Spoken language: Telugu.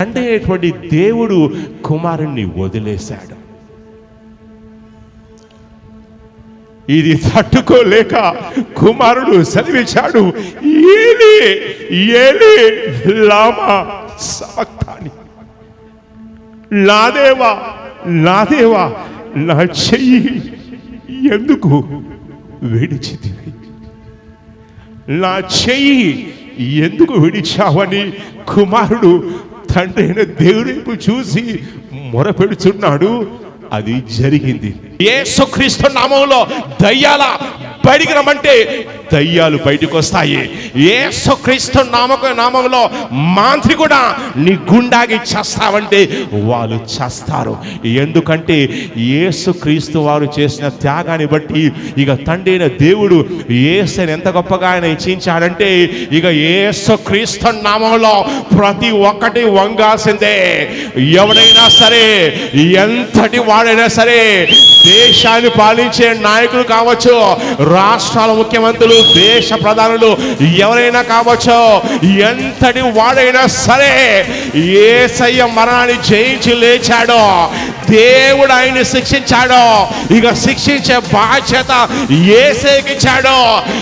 తండ్రి అయినటువంటి దేవుడు కుమారుణ్ణి వదిలేశాడు. ఇది తట్టుకోలేక కుమారుడు సెలవిచ్చాడు, ఏలీ ఏలీ లామా సబక్తాని, నా దేవా నా దేవా నా చెయ్యి ఎందుకు విడిచితివి, నా చెయ్యి ఎందుకు విడిచావని కుమారుడు తండ్రి అయిన దేవుడి వైపు చూసి మొరపెడుతున్నాడు. అది జరిగింది. యేసుక్రీస్తు నామములో దయ్యాల బయటికి రమ్మంటే దయ్యాలు బయటకు వస్తాయి. యేసుక్రీస్తు నామములో మాంత్రికుడా నీ గుండాగి చస్తావంటే వాళ్ళు చస్తారు. ఎందుకంటే యేసుక్రీస్తు వారు చేసిన త్యాగాన్ని బట్టి ఇక తండ్రి అయిన దేవుడు యేసుని ఎంత గొప్పగా ఆయన ఇచ్చించాడంటే ఇక యేసుక్రీస్తు నామములో ప్రతి ఒక్కటి వంగాల్సిందే. ఎవడైనా సరే, ఎంతటి వాడైనా సరే, దేశాన్ని పాలించే నాయకులు కావచ్చు, రాష్ట్రాల ముఖ్యమంత్రులు, దేశ ప్రధానులు ఎవరైనా కావచ్చు, ఎంతటి వాడైనా సరే, యేసయ్య మరణాన్ని జయించి లేచాడో, దేవుడు ఆయన్ని శిక్షించాడో, ఇక శిక్షించే బాధ్యత యేసేకి ఇచ్చాడో.